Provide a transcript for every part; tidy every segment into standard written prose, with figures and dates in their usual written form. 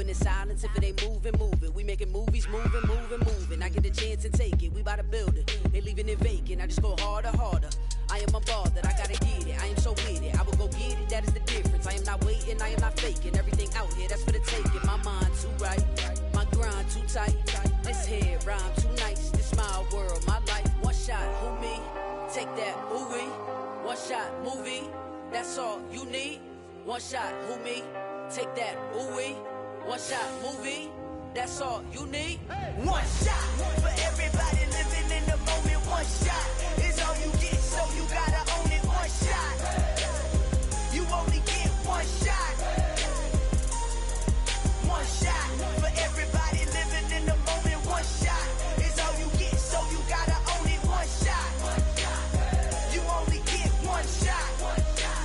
moving in silence. If it ain't moving, move it. We making movies, moving, moving, moving. I get a chance and take it. We bout to build it. They leaving it vacant. I just go harder, harder. I am a ball that I gotta get it. I am so with it. I will go get it. That is the difference. I am not waiting. I am not faking. Everything out here, that's for the taking. My mind too right. My grind too tight. This head rhyme too nice. This my world, my life. One shot, who me? Take that, movie. One shot, movie. That's all you need. One shot, who me? Take that, ooh-wee. One shot, movie. That's all you need. One shot for everybody living in the moment. One shot is all you get, so you gotta own it. One shot. You only get one shot. One shot for everybody living in the moment. One shot is all you get, so you gotta own it. One shot. You only get one shot. One shot.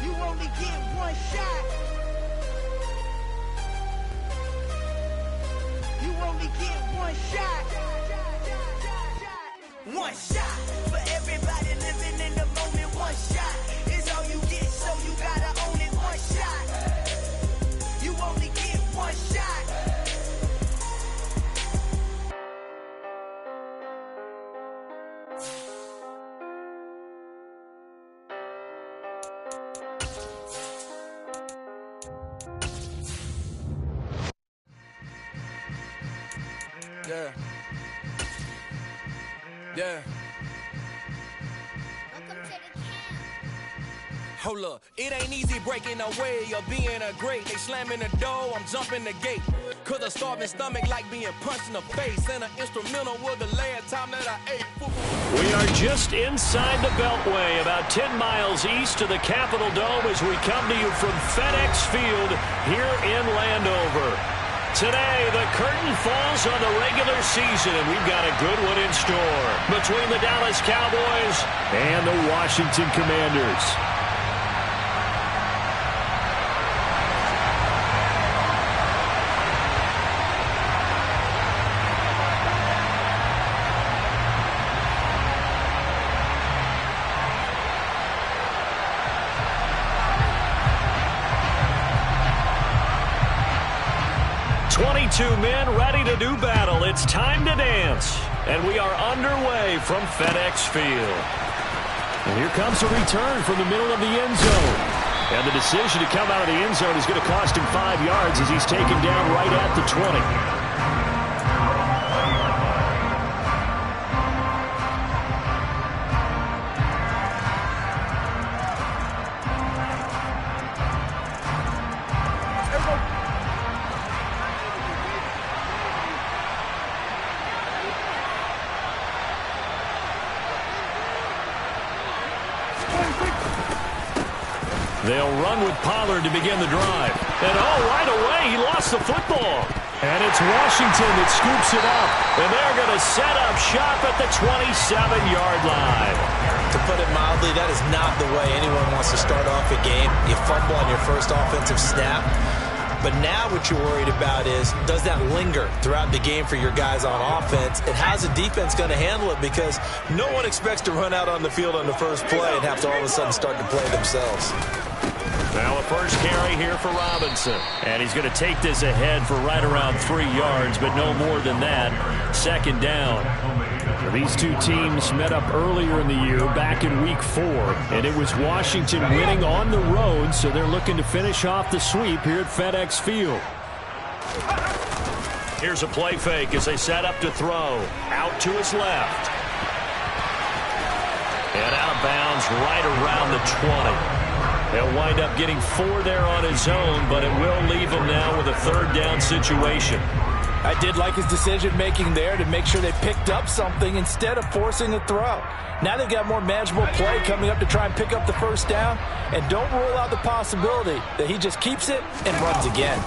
You only get one shot. You only get one shot. One shot for everybody living in the moment. One shot is all you get, so you gotta own it. One shot. You only get one shot. Yeah. Yeah. Hold up, it ain't easy breaking away or being a great. They slamming the door, I'm jumping the gate. Cause a starving stomach like being punched in the face. And an instrumental was the last time that I ate. We are just inside the Beltway, about 10 miles east of the Capitol Dome as we come to you from FedEx Field here in Landover. Today, the curtain falls on the regular season, and we've got a good one in store between the Dallas Cowboys and the Washington Commanders. Men ready to do battle. It's time to dance. And we are underway from FedEx Field. And here comes a return from the middle of the end zone. And the decision to come out of the end zone is going to cost him 5 yards as he's taken down right at the 20. They'll run with Pollard to begin the drive. And right away, he lost the football. And it's Washington that scoops it up. And they're going to set up shop at the 27-yard line. To put it mildly, that is not the way anyone wants to start off a game. You fumble on your first offensive snap. But now what you're worried about is, does that linger throughout the game for your guys on offense? And how's the defense going to handle it? Because no one expects to run out on the field on the first play and have to all of a sudden start to play themselves. Now a first carry here for Robinson. And he's going to take this ahead for right around 3 yards, but no more than that. Second down. These two teams met up earlier in the year, back in Week 4, and it was Washington winning on the road, so they're looking to finish off the sweep here at FedEx Field. Here's a play fake as they set up to throw. Out to his left. And out of bounds right around the 20. He'll wind up getting 4 there on his own, but it will leave him now with a third down situation. I did like his decision-making there to make sure they picked up something instead of forcing a throw. Now they've got more manageable play coming up to try and pick up the first down, and don't rule out the possibility that he just keeps it and runs again.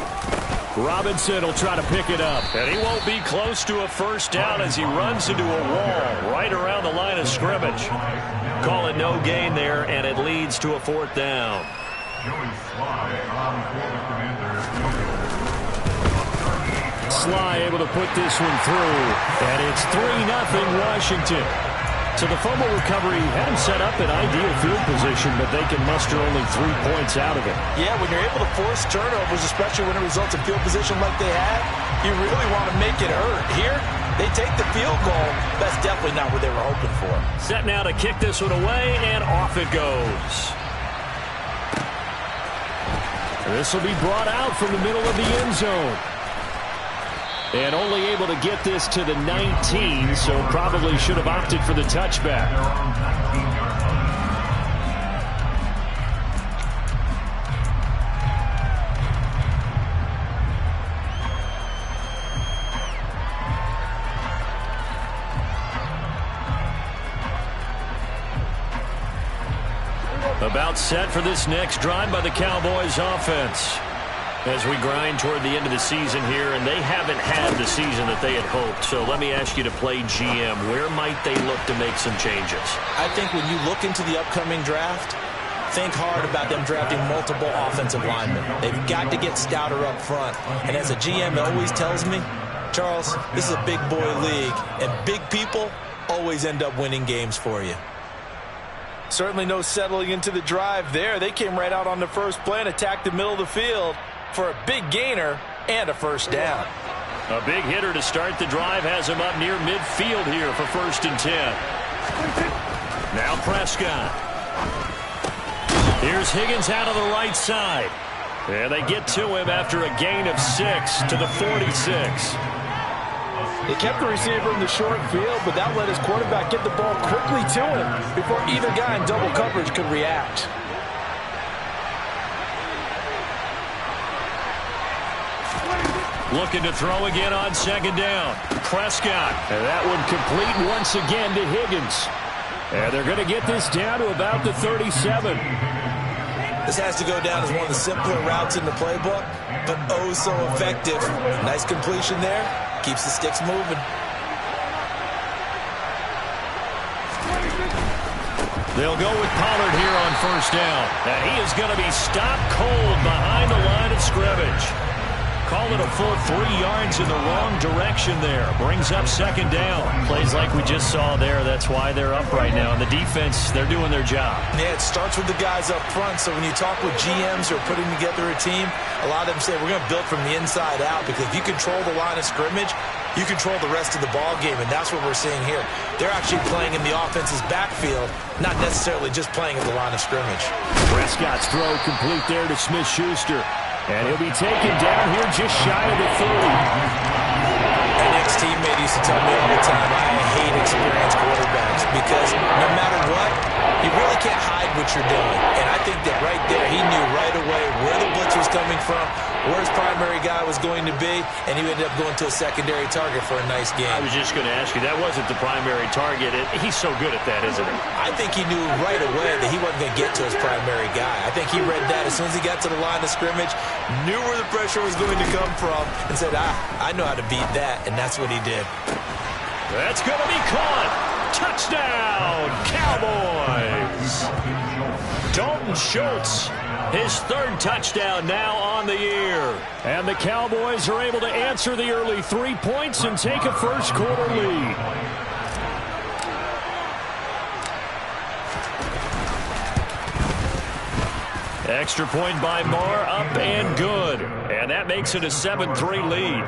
Robinson will try to pick it up, and he won't be close to a first down as he runs into a wall right around the line of scrimmage. Call it no gain there, and it leads to a fourth down. Sly able to put this one through. And it's 3-0 Washington. So the fumble recovery had him set up in ideal field position, but they can muster only 3 points out of it. Yeah, when you're able to force turnovers, especially when it results in field position like they had, you really want to make it hurt. Here, they take the field goal. That's definitely not what they were hoping for. Set now to kick this one away, and off it goes. This will be brought out from the middle of the end zone. And only able to get this to the 19, so probably should have opted for the touchback. About set for this next drive by the Cowboys offense. As we grind toward the end of the season here, and they haven't had the season that they had hoped. So let me ask you to play GM. Where might they look to make some changes? I think when you look into the upcoming draft, think hard about them drafting multiple offensive linemen. They've got to get stouter up front. And as a GM always tells me, Charles, this is a big boy league, and big people always end up winning games for you. Certainly no settling into the drive there. They came right out on the first play and attacked the middle of the field for a big gainer and a first down. A big hitter to start the drive has him up near midfield here for 1st and 10. Now Prescott. Here's Higgins out of the right side. And they get to him after a gain of 6 to the 46. They kept the receiver in the short field, but that let his quarterback get the ball quickly to him before either guy in double coverage could react. Looking to throw again on 2nd down. Prescott. And that one complete once again to Higgins. And they're going to get this down to about the 37. This has to go down as one of the simpler routes in the playbook, but oh so effective. Nice completion there. Keeps the sticks moving. They'll go with Pollard here on 1st down. And he is going to be stopped cold behind the line of scrimmage. Call it a full 3 yards in the wrong direction there. Brings up 2nd down. Plays like we just saw there. That's why they're up right now. And the defense, they're doing their job. Yeah, it starts with the guys up front. So when you talk with GMs who are putting together a team, a lot of them say we're going to build from the inside out, because if you control the line of scrimmage, you control the rest of the ball game, and that's what we're seeing here. They're actually playing in the offense's backfield, not necessarily just playing at the line of scrimmage. Prescott's throw complete there to Smith-Schuster. And he'll be taken down here just shy of the 30. An ex-teammate used to tell me all the time, I hate experienced quarterbacks, because no matter what, you really can't hide what you're doing. And I think that right there, he knew right away where the blitz was coming from, where his primary guy was going to be, and he ended up going to a secondary target for a nice game. I was just going to ask you, that wasn't the primary target. He's so good at that, isn't he? I think he knew right away that he wasn't going to get to his primary guy. I think he read that as soon as he got to the line of scrimmage, knew where the pressure was going to come from, and said, I know how to beat that, and that's what he did. That's going to be caught. Touchdown, Cowboys. Dalton Schultz, his 3rd touchdown now on the year. And the Cowboys are able to answer the early 3 points and take a first-quarter lead. Extra point by Marr, up and good. And that makes it a 7-3 lead.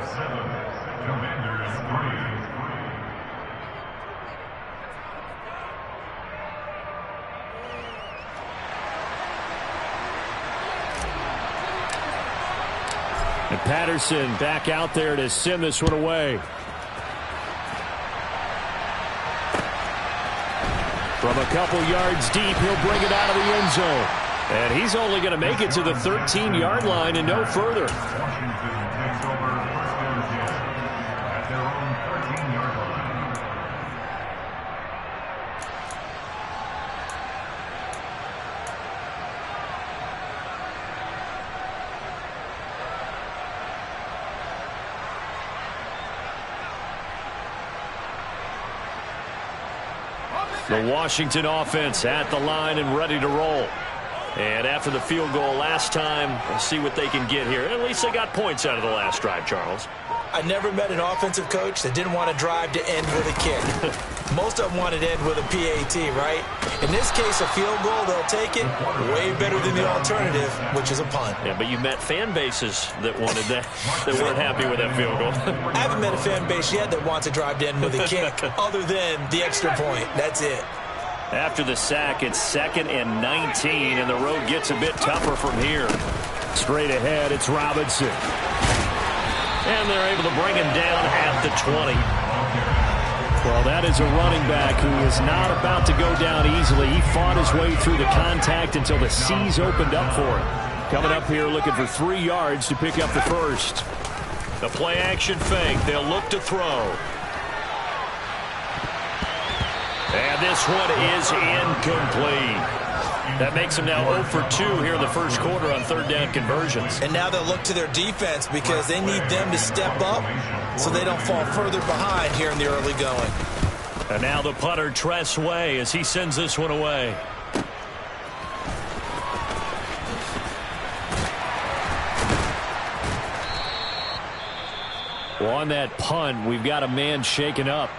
And Patterson back out there to send this one away. From a couple yards deep, he'll bring it out of the end zone. And he's only going to make it to the 13-yard line and no further. The Washington offense at the line and ready to roll. And after the field goal last time, we'll see what they can get here. At least they got points out of the last drive, Charles. I never met an offensive coach that didn't want to drive to end with a kick. Most of them wanted to end with a PAT, right? In this case, a field goal, they'll take it. Way better than the alternative, which is a punt. Yeah, but you met fan bases that wanted that, that weren't happy with that field goal. I haven't met a fan base yet that wants to drive to end with a kick, other than the extra point. That's it. After the sack, it's 2nd and 19, and the road gets a bit tougher from here. Straight ahead, it's Robinson. And they're able to bring him down at the 20. Well, that is a running back who is not about to go down easily. He fought his way through the contact until the C's opened up for him. Coming up here looking for 3 yards to pick up the first. The play-action fake. They'll look to throw. And this one is incomplete. That makes them now 0 for 2 here in the first quarter on 3rd down conversions. And now they'll look to their defense because they need them to step up so they don't fall further behind here in the early going. And now the punter, Tress Way, as he sends this one away. Well, on that punt, we've got a man shaken up.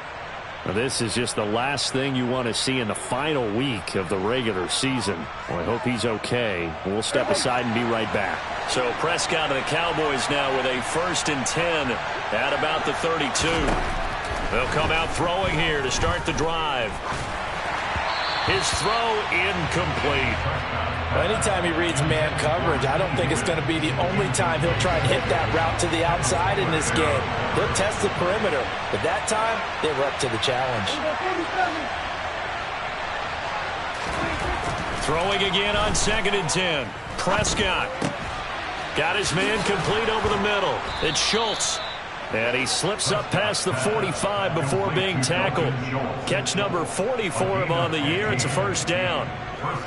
Now, this is just the last thing you want to see in the final week of the regular season. Well, I hope he's okay. We'll step aside and be right back. So Prescott and the Cowboys now with a 1st and 10 at about the 32. They'll come out throwing here to start the drive. His throw incomplete. Well, anytime he reads man coverage, I don't think it's going to be the only time he'll try and hit that route to the outside in this game. He'll test the perimeter, but that time they were up to the challenge. Throwing again on 2nd and 10. Prescott got his man complete over the middle. It's Schultz. And he slips up past the 45 before being tackled. Catch number 40 for him on the year. It's a 1st down.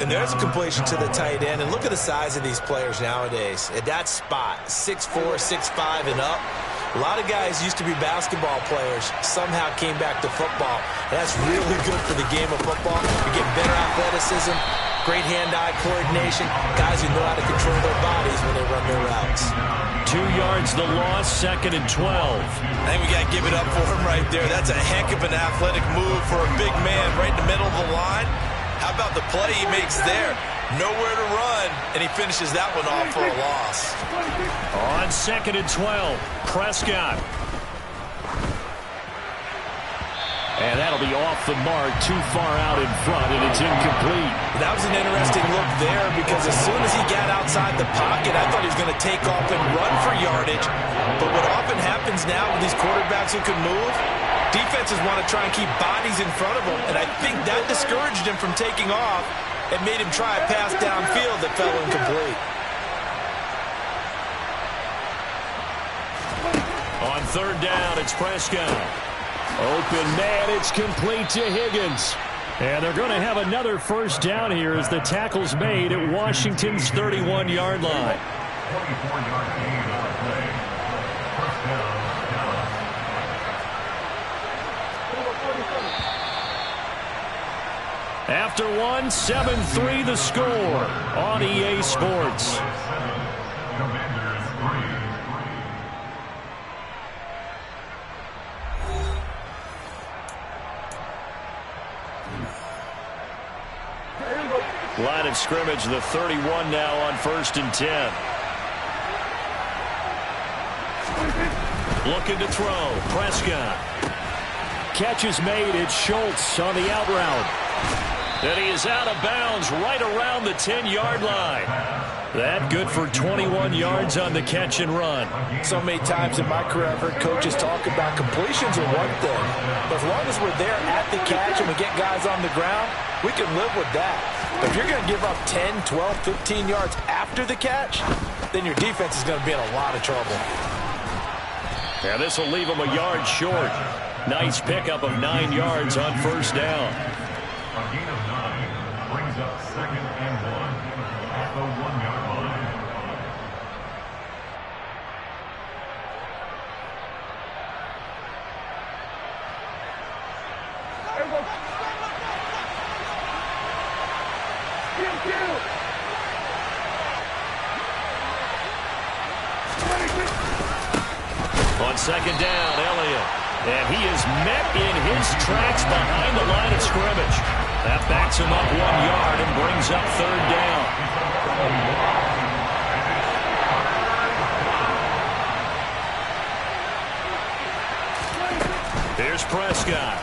And there's a completion to the tight end. And look at the size of these players nowadays. At that spot, 6'4", 6'5", and up. A lot of guys used to be basketball players, somehow came back to football. That's really good for the game of football. You're getting better athleticism, great hand-eye coordination, guys who know how to control their bodies when they run their routes. 2 yards the loss, 2nd and 12. I think we got to give it up for him right there. That's a heck of an athletic move for a big man right in the middle of the line. How about the play he makes there? Nowhere to run, and he finishes that one off for a loss. On 2nd and 12, Prescott. And that'll be off the mark, too far out in front, and it's incomplete. That was an interesting look there because as soon as he got outside the pocket, I thought he was going to take off and run for yardage. But what often happens now with these quarterbacks who can move, defenses want to try and keep bodies in front of them, and I think that discouraged him from taking off and made him try a pass downfield that fell incomplete. On 3rd down, it's Prescott. Open man, it's complete to Higgins. And they're going to have another 1st down here as the tackle's made at Washington's 31-yard line. After one, 7-3 the score on EA Sports. Line of scrimmage, the 31 now on 1st and 10. Looking to throw, Prescott. Catch is made, it's Schultz on the out route. And he is out of bounds right around the 10-yard line. That good for 21 yards on the catch and run. So many times in my career I've heard coaches talk about completions are one thing. But as long as we're there at the catch and we get guys on the ground, we can live with that. But if you're going to give up 10, 12, 15 yards after the catch, then your defense is going to be in a lot of trouble. Yeah, this will leave him a yard short. Nice pickup of 9 yards on 1st down. A gain of 9 brings up 2nd and 1 at the 1-yard line. On second down, Elliott. And he is met in his tracks behind the line of scrimmage. That backs him up 1 yard and brings up third down. Here's Prescott.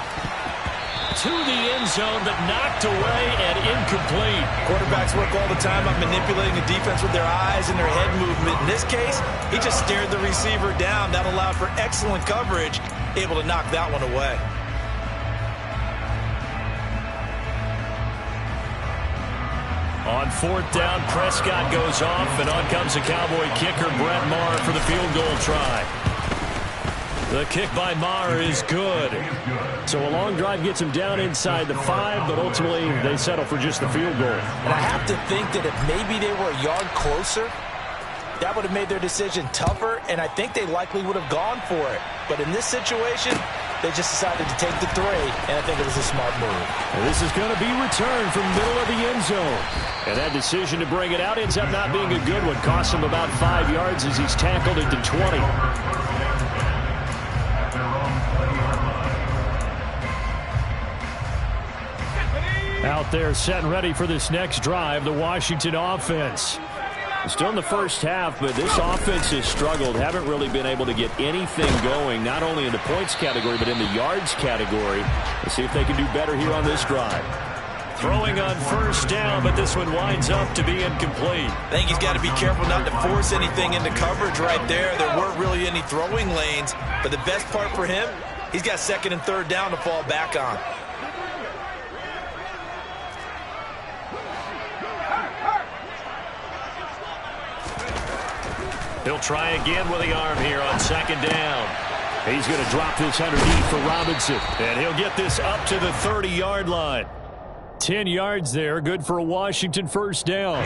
To the end zone, but knocked away and incomplete. Quarterbacks work all the time on manipulating the defense with their eyes and their head movement. In this case, he just stared the receiver down. That allowed for excellent coverage, able to knock that one away. On fourth down, Prescott goes off, and on comes the Cowboy kicker, Brett Maher, for the field goal try. The kick by Maher is good. So a long drive gets him down inside the 5, but ultimately they settle for just the field goal. And I have to think that if maybe they were a yard closer, that would have made their decision tougher, and I think they likely would have gone for it. But in this situation, they just decided to take the 3, and I think it was a smart move. And this is going to be returned from middle of the end zone. And that decision to bring it out ends up not being a good one. Costs him about 5 yards as he's tackled at the 20. Out there set and ready for this next drive, the Washington offense. Still in the first half, but this offense has struggled. Haven't really been able to get anything going, not only in the points category, but in the yards category. Let's see if they can do better here on this drive. Throwing on first down, but this one winds up to be incomplete. I think he's got to be careful not to force anything into coverage right there. There weren't really any throwing lanes, but the best part for him, he's got second and third down to fall back on. He'll try again with the arm here on second down. He's going to drop this underneath for Robinson. And he'll get this up to the 30-yard line. 10 yards there, good for a Washington first down.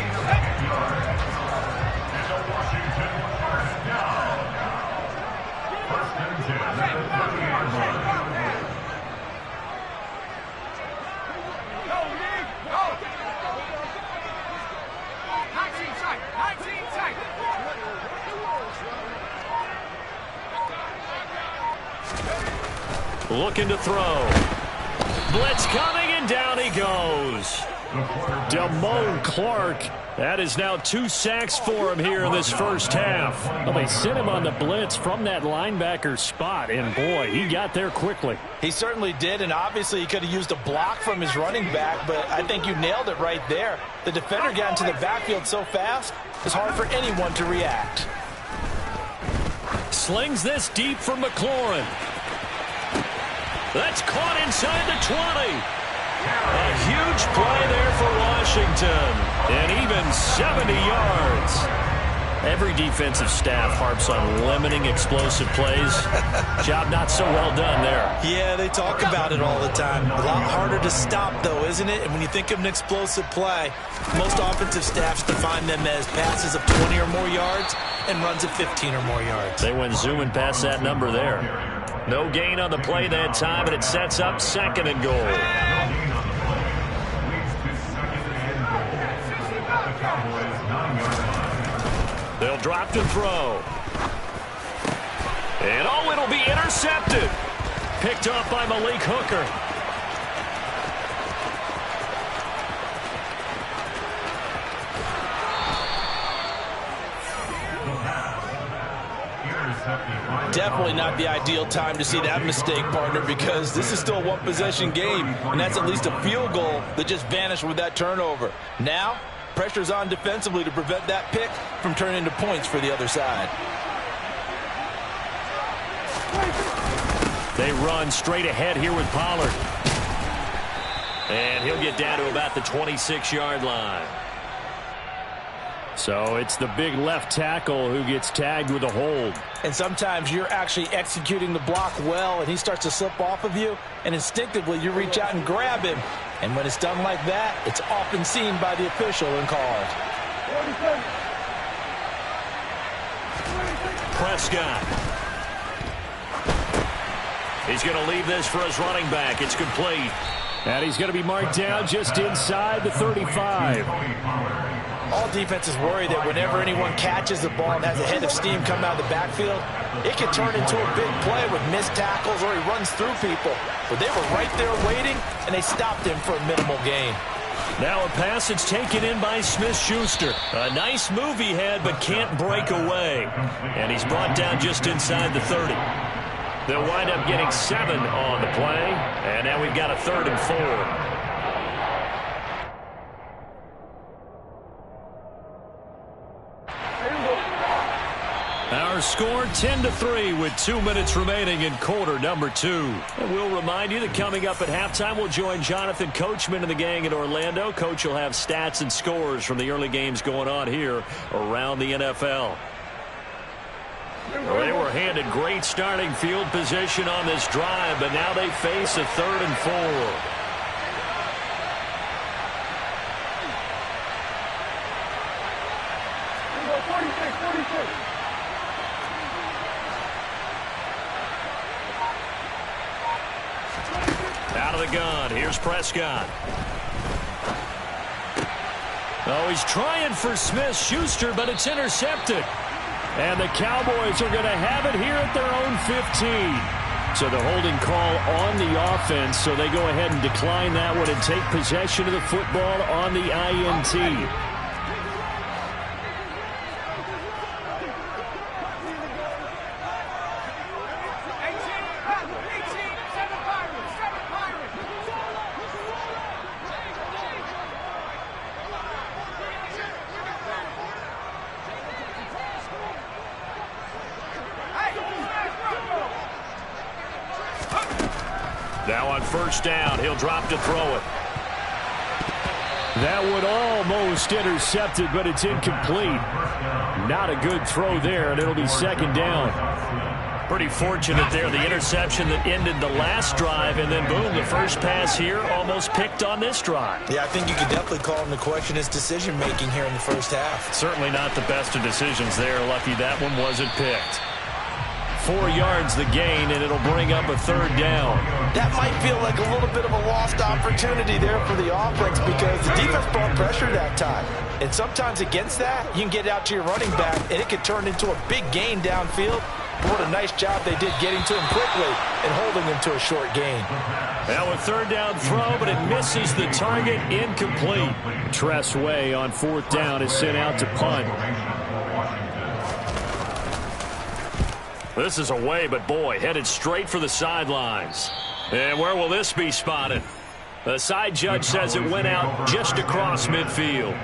Looking to throw. Blitz coming, and down he goes. Damone Clark. That is now 2 sacks for him here in this first half. Well, they sent him on the blitz from that linebacker spot, and boy, he got there quickly. He certainly did, and obviously he could have used a block from his running back, but I think you nailed it right there. The defender got into the backfield so fast, it's hard for anyone to react. Slings this deep for McLaurin. That's caught inside the 20. A huge play there for Washington. And even 70 yards. Every defensive staff harps on limiting explosive plays. Job not so well done there. Yeah, they talk about it all the time. A lot harder to stop, though, isn't it? And when you think of an explosive play, most offensive staffs define them as passes of 20 or more yards and runs of 15 or more yards. They went zooming past that number there. No gain on the play that time, and it sets up second and goal. They'll drop to throw. And oh, it'll be intercepted. Picked up by Malik Hooker. Definitely not the ideal time to see that mistake, partner, because this is still a one-possession game, and that's at least a field goal that just vanished with that turnover. Now, pressure's on defensively to prevent that pick from turning into points for the other side. They run straight ahead here with Pollard. And he'll get down to about the 26-yard line. So it's the big left tackle who gets tagged with a hold. And sometimes you're actually executing the block well, and he starts to slip off of you, and instinctively you reach out and grab him. And when it's done like that, it's often seen by the official and called. Prescott. He's going to leave this for his running back. It's complete. And he's going to be marked down just inside the 35. All defenses worry that whenever anyone catches the ball and has a head of steam come out of the backfield, it can turn into a big play with missed tackles or he runs through people. But they were right there waiting, and they stopped him for a minimal gain. Now a pass that's taken in by Smith-Schuster. A nice move he had, but can't break away. And he's brought down just inside the 30. They'll wind up getting 7 on the play. And now we've got a 3rd and 4. Our score 10-3 with 2 minutes remaining in quarter number 2. And we'll remind you that coming up at halftime, we'll join Jonathan Coachman and the gang in Orlando. Coach will have stats and scores from the early games going on here around the NFL. Well, they were handed great starting field position on this drive, but now they face a 3rd and 4. Out of the gun, here's Prescott. Oh, he's trying for Smith-Schuster, but it's intercepted. And the Cowboys are going to have it here at their own 15. So the holding call on the offense, so they go ahead and decline that one and take possession of the football on the INT. Now on first down, he'll drop to throw it. That one almost intercepted, but it's incomplete. Not a good throw there, and it'll be 2nd down. Pretty fortunate there, the interception that ended the last drive, and then boom, the first pass here almost picked on this drive. Yeah, I think you could definitely call into question his decision-making here in the first half. Certainly not the best of decisions there. Lucky that one wasn't picked. 4 yards the gain, and it'll bring up a 3rd down. That might feel like a little bit of a lost opportunity there for the offense because the defense brought pressure that time. And sometimes against that, you can get out to your running back, and it can turn into a big gain downfield. But what a nice job they did getting to him quickly and holding him to a short gain. Now a 3rd down throw, but it misses the target, incomplete. Tress Way on 4th down is sent out to punt. This is away, but boy, headed straight for the sidelines. And where will this be spotted? The side judge says it went out just across midfield.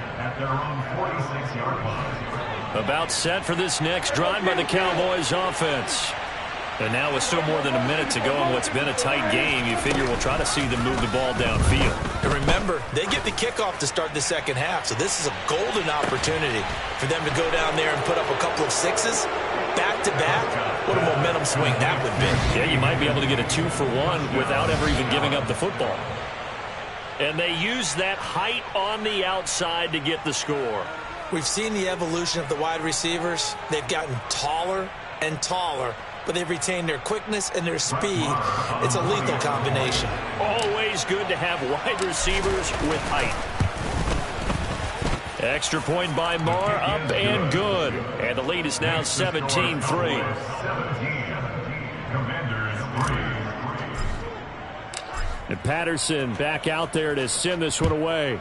About set for this next drive by the Cowboys offense. And now with still more than a minute to go in what's been a tight game, you figure we'll try to see them move the ball downfield. And remember, they get the kickoff to start the second half, so this is a golden opportunity for them to go down there and put up a couple of sixes. Back-to-back, what a momentum swing that would be. Yeah, you might be able to get a 2-for-1 without ever even giving up the football. And they use that height on the outside to get the score. We've seen the evolution of the wide receivers. They've gotten taller and taller, but they've retained their quickness and their speed. It's a lethal combination. Always good to have wide receivers with height. Extra point by Marr, up and good. And the lead is now 17-3. And Patterson back out there to send this one away.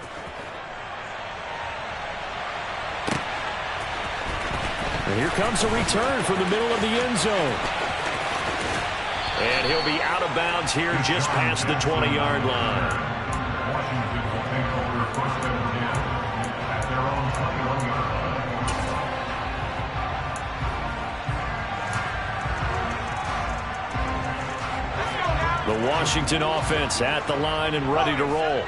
And here comes a return from the middle of the end zone. And he'll be out of bounds here just past the 20-yard line. The Washington offense at the line and ready to roll.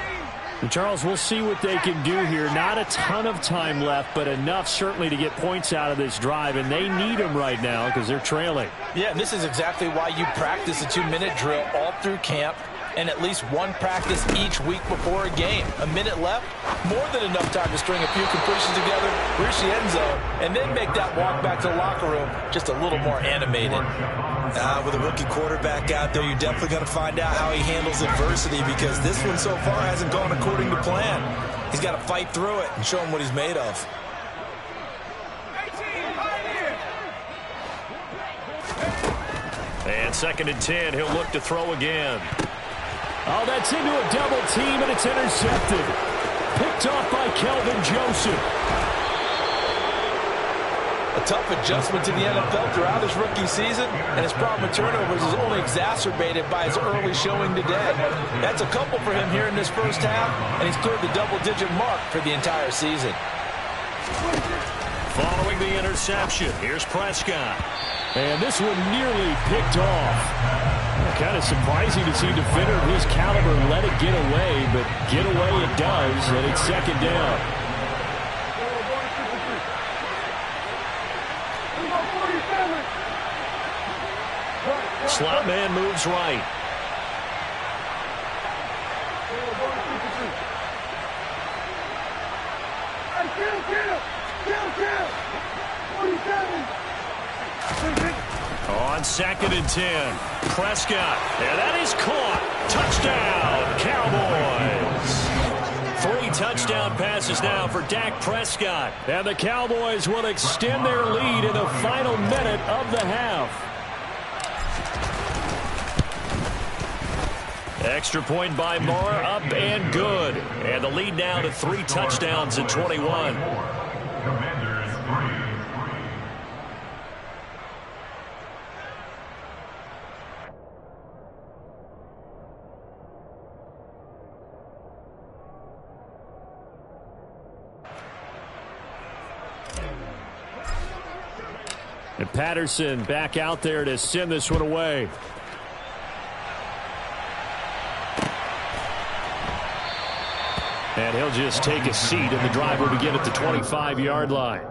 And Charles, we'll see what they can do here. Not a ton of time left, but enough certainly to get points out of this drive, and they need them right now because they're trailing. Yeah, and this is exactly why you practice a 2-minute drill all through camp and at least one practice each week before a game. A minute left, more than enough time to string a few completions together, reach the end zone, and then make that walk back to the locker room just a little more animated. With a rookie quarterback out there, you're definitely going to find out how he handles adversity because this one so far hasn't gone according to plan. He's got to fight through it and show him what he's made of. And 2nd and 10, he'll look to throw again. Oh, that's into a double team, and it's intercepted. Picked off by Kelvin Joseph. A tough adjustment to the NFL throughout his rookie season, and his problem with turnovers is only exacerbated by his early showing today. That's a couple for him here in this first half, and he's cleared the double-digit mark for the entire season. Following the interception, here's Prescott. And this one nearly picked off. Kind of surprising to see a defender of his caliber let it get away, but get away it does, and it's 2nd down. Slot man moves right. On 2nd and 10, Prescott, and that is caught. Touchdown, Cowboys. 3 touchdown passes now for Dak Prescott. And the Cowboys will extend their lead in the final minute of the half. Extra point by Moore, up and good. And the lead now to 3 touchdowns at 21. Commanders 3. And Patterson back out there to send this one away. And he'll just take a seat, and the drive will begin at the 25-yard line.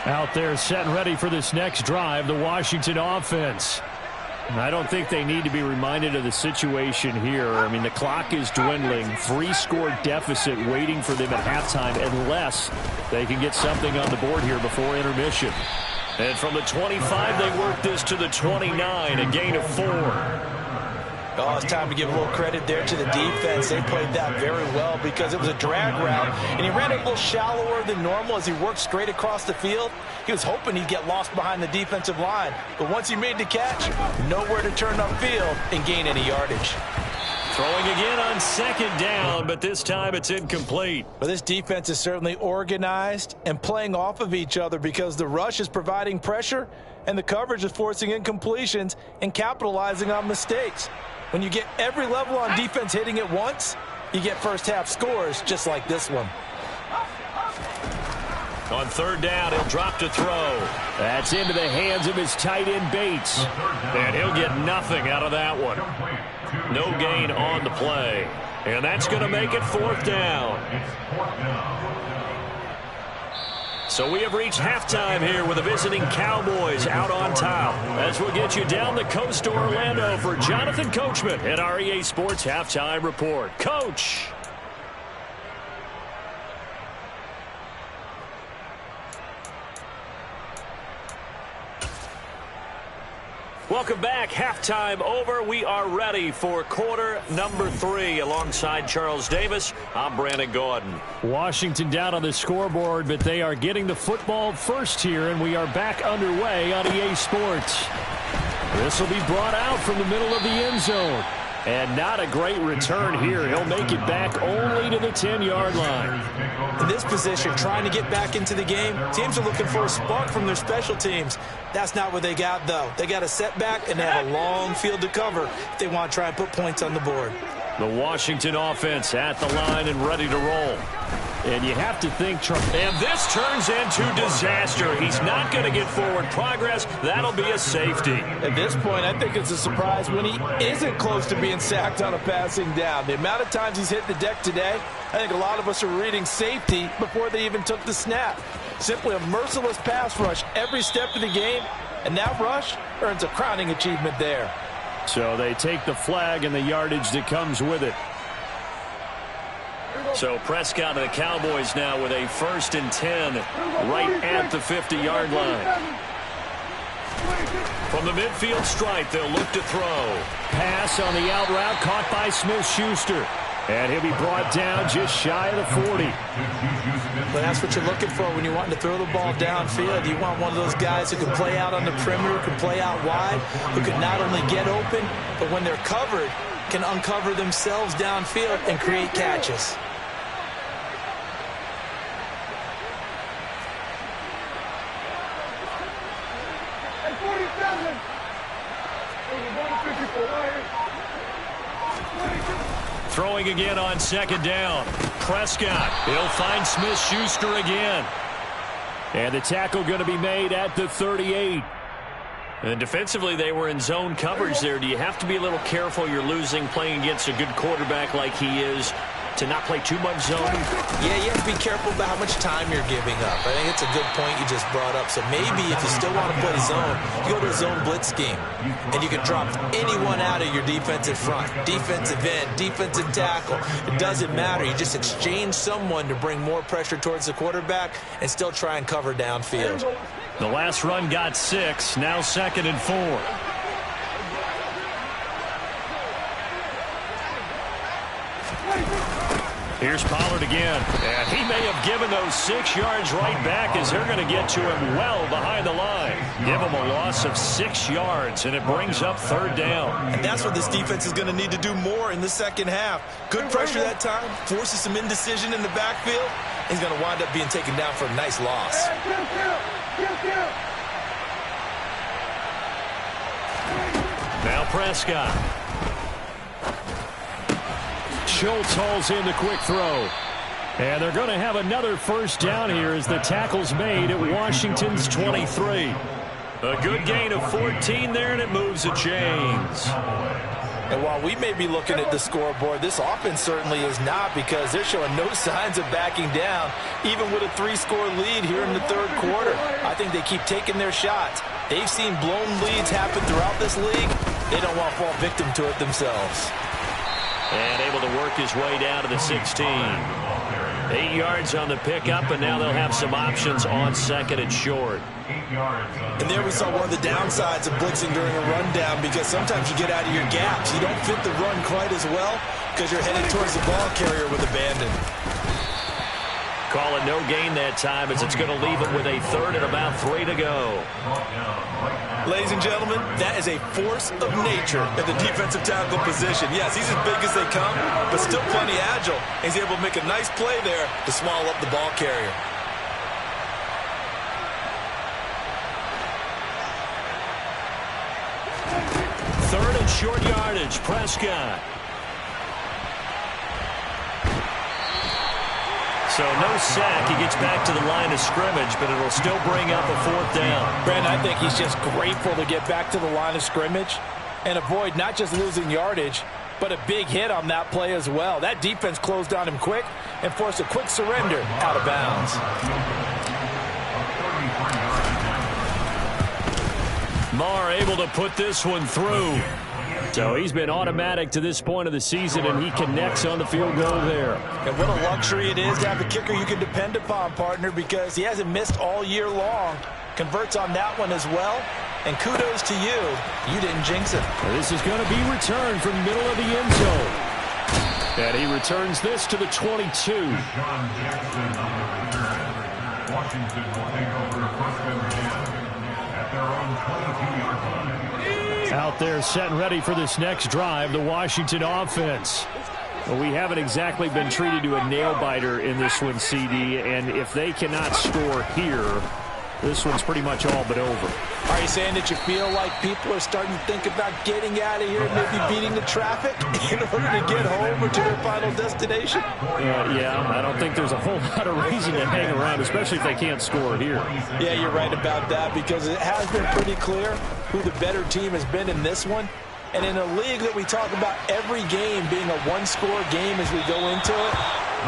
Out there set and ready for this next drive, the Washington offense. I don't think they need to be reminded of the situation here. I mean, the clock is dwindling. 3-score deficit waiting for them at halftime unless they can get something on the board here before intermission. And from the 25, they work this to the 29, a gain of 4. Oh, it's time to give a little credit there to the defense. They played that very well because it was a drag route, and he ran a little shallower than normal as he worked straight across the field. He was hoping he'd get lost behind the defensive line, but once he made the catch, nowhere to turn upfield and gain any yardage. Throwing again on 2nd down, but this time it's incomplete. But this defense is certainly organized and playing off of each other because the rush is providing pressure and the coverage is forcing incompletions and capitalizing on mistakes. When you get every level on defense hitting at once, you get first-half scores just like this one. On 3rd down, he'll drop to throw. That's into the hands of his tight end, Bates. And he'll get nothing out of that one. No gain on the play. And that's going to make it 4th down. So we have reached halftime here with the visiting Cowboys out on top. As we'll get you down the coast to Orlando for Jonathan Coachman at our EA Sports Halftime Report. Coach. Welcome back. Halftime over. We are ready for quarter number 3 alongside Charles Davis. I'm Brandon Gordon. Washington down on the scoreboard, but they are getting the football first here, and we are back underway on EA Sports. This will be brought out from the middle of the end zone. And not a great return here. He'll make it back only to the 10-yard line. In this position, trying to get back into the game, teams are looking for a spark from their special teams. That's not what they got, though. They got a setback, and they have a long field to cover if they want to try and put points on the board. The Washington offense at the line and ready to roll. And you have to think, and this turns into disaster. He's not going to get forward progress. That'll be a safety. At this point, I think it's a surprise when he isn't close to being sacked on a passing down. The amount of times he's hit the deck today, I think a lot of us are reading safety before they even took the snap. Simply a merciless pass rush every step of the game, and that rush earns a crowning achievement there. So they take the flag and the yardage that comes with it. So Prescott and the Cowboys now with a 1st and 10 right at the 50-yard line. From the midfield stripe, they'll look to throw. Pass on the out route caught by Smith-Schuster. And he'll be brought down just shy of the 40. But that's what you're looking for when you're wanting to throw the ball downfield. You want one of those guys who can play out on the perimeter, can play out wide, who can not only get open, but when they're covered, can uncover themselves downfield and create catches. Throwing again on 2nd down. Prescott. He'll find Smith-Schuster again. And the tackle going to be made at the 38. And defensively, they were in zone coverage there. Do you have to be a little careful? You're losing playing against a good quarterback like he is to not play too much zone? Yeah, you have to be careful about how much time you're giving up. I think it's a good point you just brought up. So maybe if you still want to play zone, you go to a zone blitz scheme. And you can drop anyone out of your defensive front. Defensive end, defensive tackle. It doesn't matter. You just exchange someone to bring more pressure towards the quarterback and still try and cover downfield. The last run got 6. Now 2nd and 4. Here's Pollard again. And he may have given those 6 yards right back as they're going to get to him well behind the line. Give him a loss of 6 yards, and it brings up 3rd down. And that's what this defense is going to need to do more in the second half. Good pressure that time, forces some indecision in the backfield. He's going to wind up being taken down for a nice loss. Now Prescott. Schultz hauls in the quick throw. And they're going to have another 1st down here as the tackle's made at Washington's 23. A good gain of 14 there, and it moves the chains. And while we may be looking at the scoreboard, this offense certainly is not, because they're showing no signs of backing down, even with a 3-score lead here in the 3rd quarter. I think they keep taking their shots. They've seen blown leads happen throughout this league. They don't want to fall victim to it themselves. And able to work his way down to the 16. 8 yards on the pickup, and now they'll have some options on 2nd and short. And there we saw one of the downsides of blitzing during a rundown, because sometimes you get out of your gaps. You don't fit the run quite as well because you're headed towards the ball carrier with abandon. Call it no gain that time, as it's going to leave it with a 3rd and about 3 to go. Ladies and gentlemen, that is a force of nature at the defensive tackle position. Yes, he's as big as they come, but still plenty agile. He's able to make a nice play there to swallow up the ball carrier. Third and short yardage, Prescott. So no sack. He gets back to the line of scrimmage, but it'll still bring up a 4th down. Brandon, I think he's just grateful to get back to the line of scrimmage and avoid not just losing yardage, but a big hit on that play as well. That defense closed on him quick and forced a quick surrender out of bounds. Marr able to put this one through. So he's been automatic to this point of the season, and he connects on the field goal there. And what a luxury it is to have a kicker you can depend upon, partner, because he hasn't missed all year long. Converts on that one as well. And kudos to you. You didn't jinx it. Well, this is going to be returned from the middle of the end zone. And he returns this to the 22. Washington will take over 1st and 10 at their own 22-yard line. Out there set and ready for this next drive, the Washington offense. Well, we haven't exactly been treated to a nail-biter in this one, CD, and if they cannot score here, this one's pretty much all but over. Are you saying that you feel like people are starting to think about getting out of here, maybe beating the traffic in order to get home or to their final destination? Yeah, I don't think there's a whole lot of reason to hang around, especially if they can't score here. Yeah, you're right about that, because it has been pretty clear who the better team has been in this one. And in a league that we talk about every game being a one-score game as we go into it,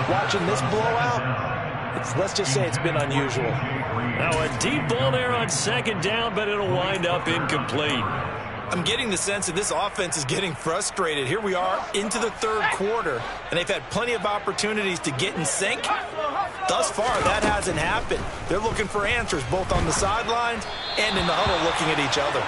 watching this blowout, let's just say it's been unusual. Now a deep ball there on 2nd down, but it'll wind up incomplete. I'm getting the sense that this offense is getting frustrated. Here we are into the third quarter, and they've had plenty of opportunities to get in sync. Thus far, that hasn't happened. They're looking for answers both on the sidelines and in the huddle looking at each other.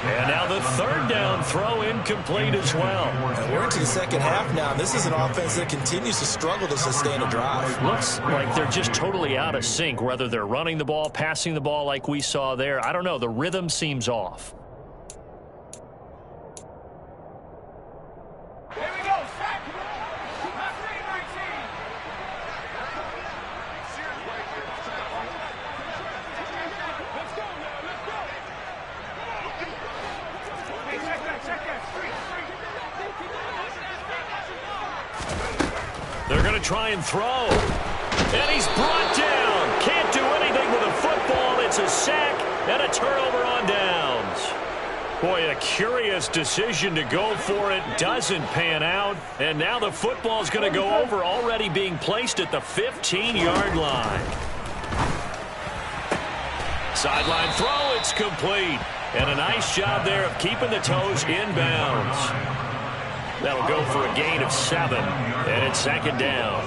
And now the third down throw incomplete as well. And we're into the second half now. This is an offense that continues to struggle to sustain a drive. Looks like they're just totally out of sync, whether they're running the ball, passing the ball like we saw there. I don't know. The rhythm seems off. They're going to try and throw. And he's brought down. Can't do anything with a football. It's a sack and a turnover on downs. Boy, a curious decision to go for it. Doesn't pan out. And now the football's going to go over, already being placed at the 15-yard line. Sideline throw. It's complete. And a nice job there of keeping the toes inbounds. That'll go for a gain of 7, and it's second down.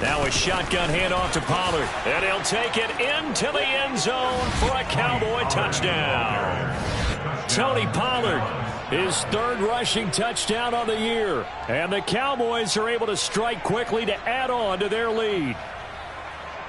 Now a shotgun handoff to Pollard, and he'll take it into the end zone for a Cowboy touchdown. Tony Pollard, his third rushing touchdown on the year, and the Cowboys are able to strike quickly to add on to their lead.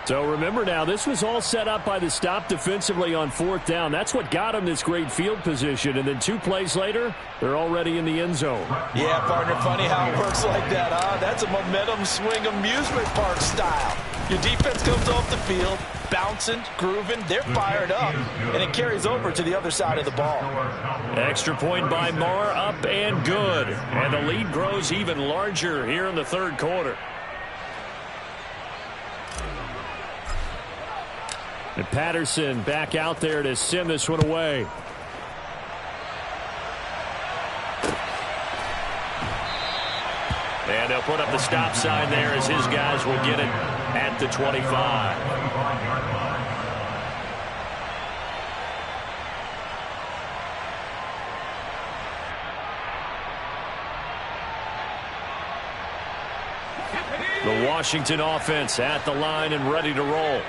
So remember now, this was all set up by the stop defensively on fourth down. That's what got them this great field position. And then 2 plays later, they're already in the end zone. Yeah, partner, funny how it works like that, huh? That's a momentum swing amusement park style. Your defense comes off the field, bouncing, grooving, they're fired up, and it carries over to the other side of the ball. Extra point by Marr, up and good. And the lead grows even larger here in the third quarter. And Patterson back out there to send this one away. And they'll put up the stop sign there as his guys will get it at the 25. The Washington offense at the line and ready to roll.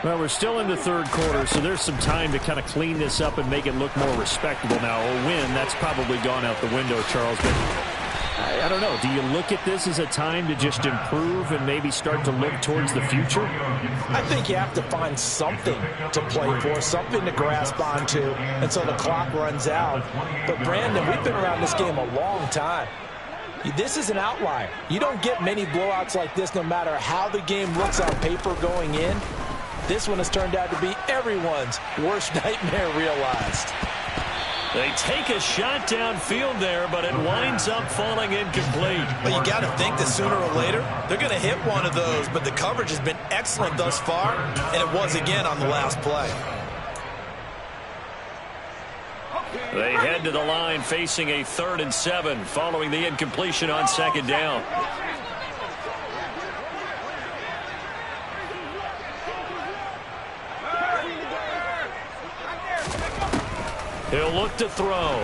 Well, we're still in the third quarter, so there's some time to kind of clean this up and make it look more respectable now. A win, that's probably gone out the window, Charles. But I don't know. Do you look at this as a time to just improve and maybe start to look towards the future? I think you have to find something to play for, something to grasp onto until the clock runs out. But, Brandon, we've been around this game a long time. This is an outlier. You don't get many blowouts like this no matter how the game looks on paper going in. This one has turned out to be everyone's worst nightmare realized. They take a shot downfield there, but it winds up falling incomplete. Well, you got to think that sooner or later they're going to hit one of those, but the coverage has been excellent thus far, and it was again on the last play. They head to the line facing a 3rd and 7 following the incompletion on second down. He'll look to throw.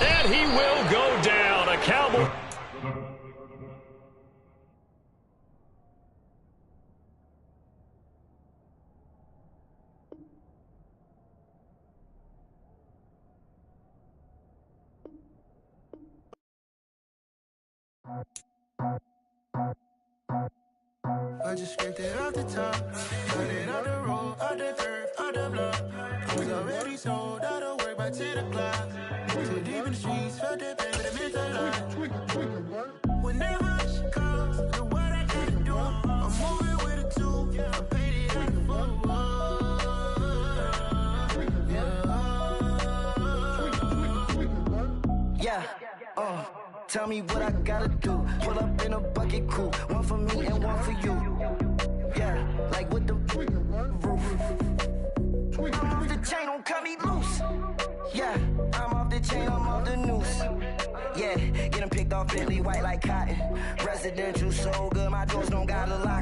And he will go down. A Cowboy. I just scraped it off the top, cut it off the road, off the curve, off the block. I was already sold, out of work by 10 o'clock. Too deep in the streets, felt that pain, but it meant a lot. Whenever she calls, know what I gotta do. I'm moving with a two, I paid it like a fool. Yeah, tell me what I gotta do. Pull up in a bucket crew, one for me and one for you. Yeah, like with the roof. I'm off the chain, don't cut me loose. Yeah, I'm off the chain, I'm off the noose. Yeah, getting picked off Bentley white like cotton. Residential so good, my doors don't gotta lock 'em.